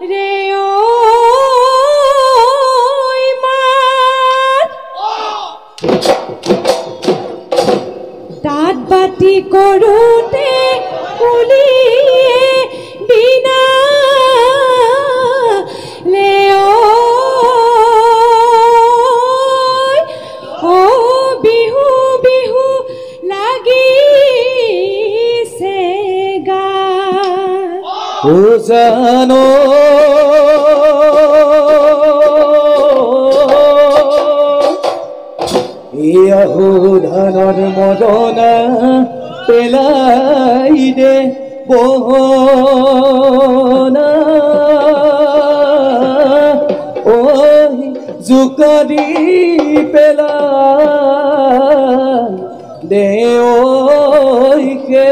ৰে ও দাঁত বাতি কৰোঁতে কুলিয়ে বিনা লে ও বিহু বিহু লাগিছে গান ও জানো ধানৰ মদনা পেলাই দে বহনা ঐ জোকাৰি পেলাই দে ঐকে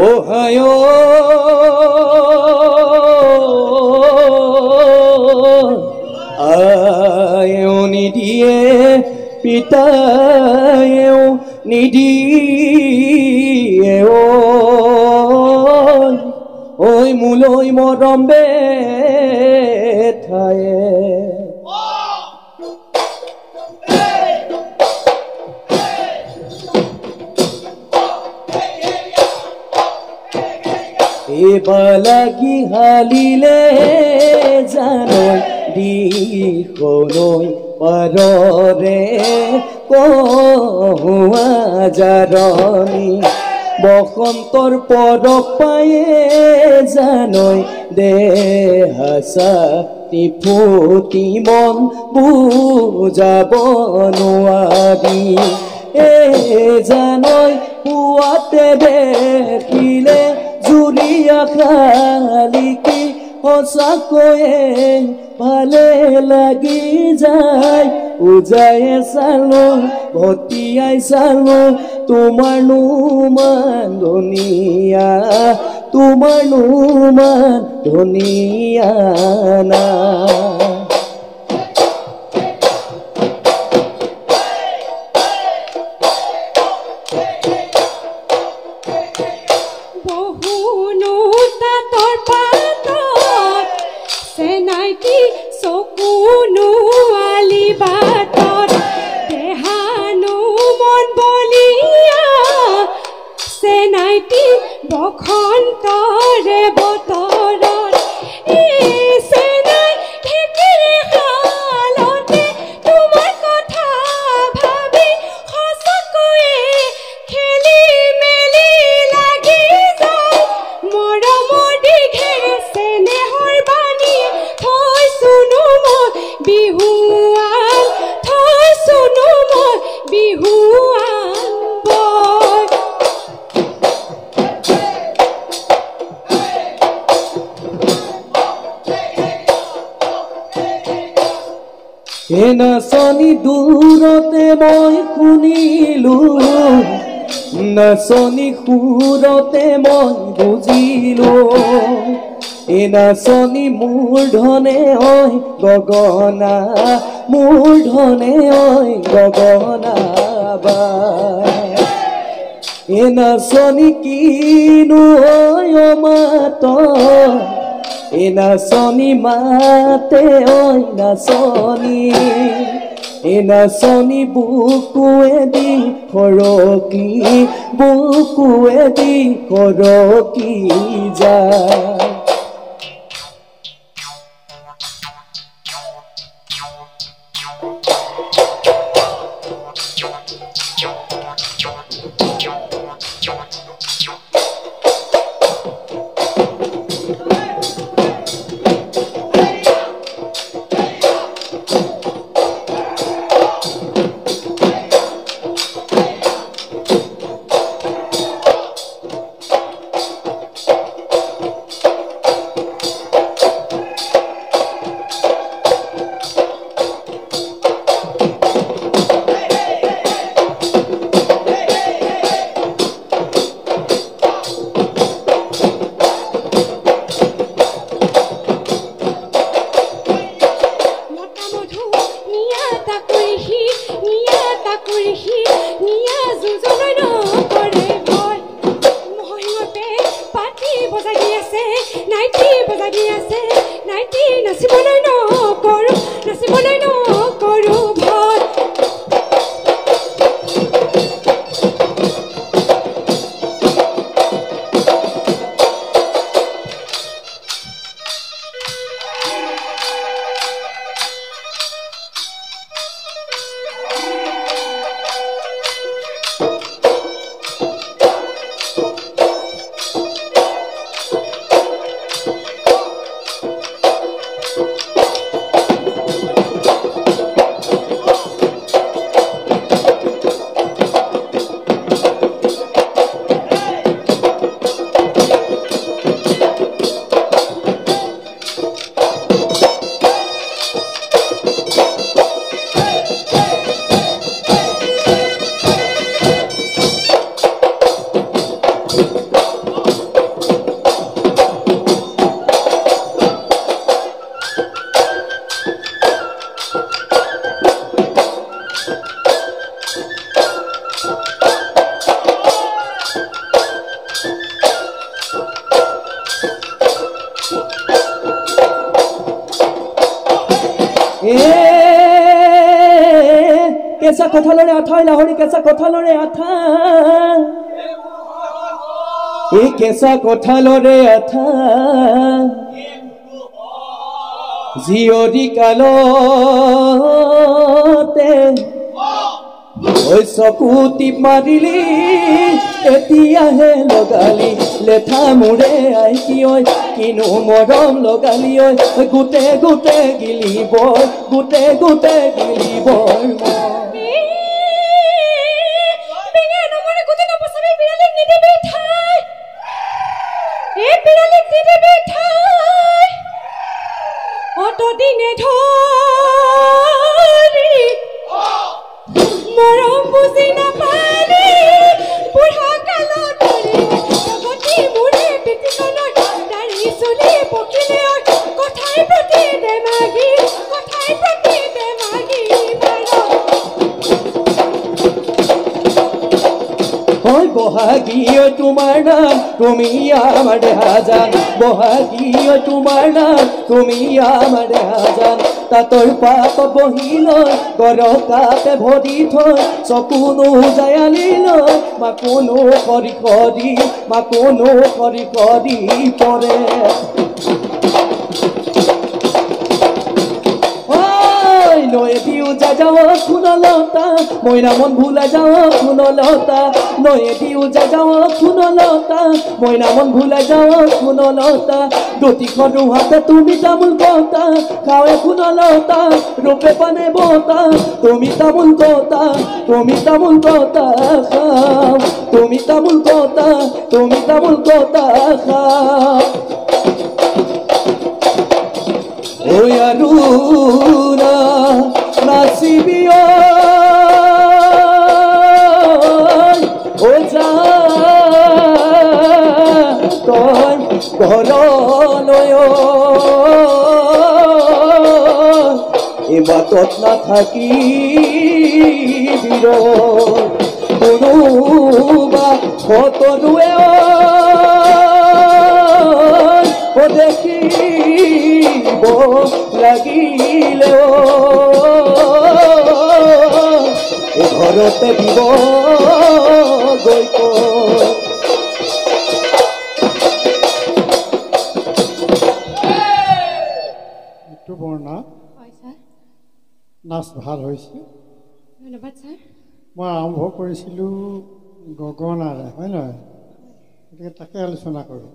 অহায় আয়েও নিদিয়ে পিতায়েও নিদিয়ে ঐ মোলৈ মৰম বেঠায়ে এবালাগি হালিলে জানৈ দিখলৈ পাৰৰে কহুৱা জাৰণি বসন্তৰ পৰশ পায়ে জানৈ দেহাচা ফুটি মন বুজাব নোৱাৰি জানৈ পুৱাতে দেখিলে জুৰিয়া খালিকি সঁচাকৈয়ে ভালে লাগি যায় উজায়ে চালো ভটিয়াই চালো তোমাৰ নুমান ধুনীয়া তোমাৰ নুমান ধুনীয়া না বসন্তৰে বতৰত চেনাই ঢেঁকীৰে শালতে তোমাৰ কথা ভাবি সঁচাকৈয়ে খেলি মেলি লাগি যায় মৰমৰ দীঘেৰে চেনেহৰ বাণী থৈছোনো মই বিহুৱান থৈছোনো মই বিহুৱান নাচনি দূৰতে মই শুনিলো নাচনি সুৰতে মই বুজিলো নাচনি মূৰ্ধনে ঐ গগনা মূৰ্ধনে ঐ গগনা বা নাচনি কিনো ঐ মাত নাচনি মাতে ঐ নাচনি নাচনি বুকুৱেদি সৰকি বুকুৱেদি সৰকি যায় কেঁচা কঁঠালৰে আঠা লাহৰি কেঁচা কঁঠালৰে আঠা এই কেঁচা কঁঠালৰে আঠা জীয়ৰী কালতে ঐ চকু টিপ মাৰিলি এতিয়াহে লগালি লেঠা মোৰে আইকি ঐ কিনো মৰম লগালি ঐ গোটে গোটে গিলিব গোটে গোটে গিলিব অতদিনে ধৰি মৰম বুজি নাপালি বুঢ়া কালত লগতে মোৰে পিঠিখনত দাঢ়ি চুলি পকিলে কথাই প্ৰতি দেমাগি হয় বহাগী তোমাৰ নাম তুমি আমাৰ দেহাজান বহাগী তোমাৰ নাম তুমি আমাৰ দেহাজান তাতৰ পাত বহি লৈ গৰকাতে ভৰি থৈ চকুনো জায়ালি লৈ মাকোনো খৰি পৰে নয়ে দিও যা যাও খুনলতা মইনা মন ভুলা যাও খুনলতা নয়ে দিও যা যাও খুনলতা মইনা মন ভুলা যাও খুনলতা দুটিখন হাতে তুমি তামোল কটা খাওয়ে খুনলতা ৰূপে পানে বতা তুমি তামোল কটা খাও তুমি তামোল কটা খাও ওই আৰুনা নাচিবি ঐ যা তই ঘৰলৈ এই বাটত নাথাকিবি কোনোবা ফটৰুৱে দেখিব লাগিলে ঘৰতে দিব গৈ বৰ্ণা নাচ ভাল হৈছে ধন্যবাদ ছাৰ মই আৰম্ভ কৰিছিলোঁ গগনাৰে হয় নহয় গতিকে তাকে আলোচনা কৰোঁ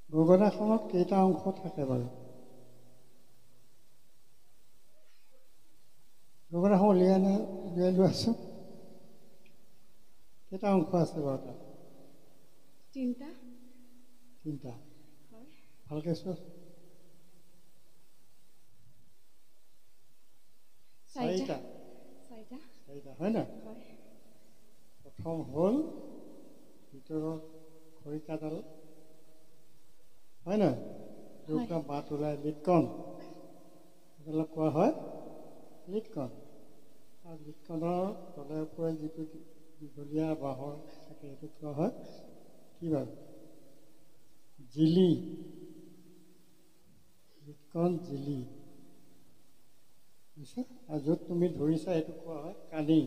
গগনাখনত কেইটা অংশ থাকে বাৰু গগনাখন উলিয়াই লোৱাচোন কেইটা অংশ আছে বাৰু তাত তিনিটা ভালকৈ চোৱাচোন চাৰিটা হয় নহয় প্ৰথম হ'ল ভিতৰৰ খৰিকাডাল হয় নহয় দুটা বাট ওলাই লিটকন সেইবিলাক কোৱা হয় লিটকন আৰু লিটকনৰ তলে ওপৰে যিটো দীঘলীয়া বাঁহৰ থাকে সেইটো কোৱা হয় কি বাৰু জিলি লিটকন জিলি আৰু য'ত তুমি ধৰিছা সেইটো কোৱা হয় কাণি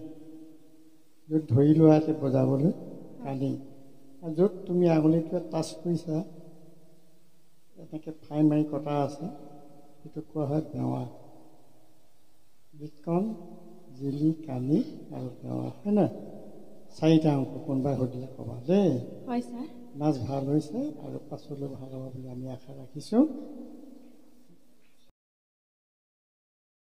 য'ত ধৰি লোৱা বজাবলৈ কাণি আৰু য'ত তুমি আঙুলিটোৱে টাচ কৰিছা এনেকৈ ফাই মাৰি কটা আছে সেইটো কোৱা হয় বেৱা লিটকন জিলি কাণি আৰু বেৱা হয় নহয় চাৰিটা অংশ কোনোবাই সুধিলে ক'বা দেই নাচ ভাল হৈছে আৰু পাছলৈ ভাল হ'ব বুলি আমি আশা ৰাখিছোঁ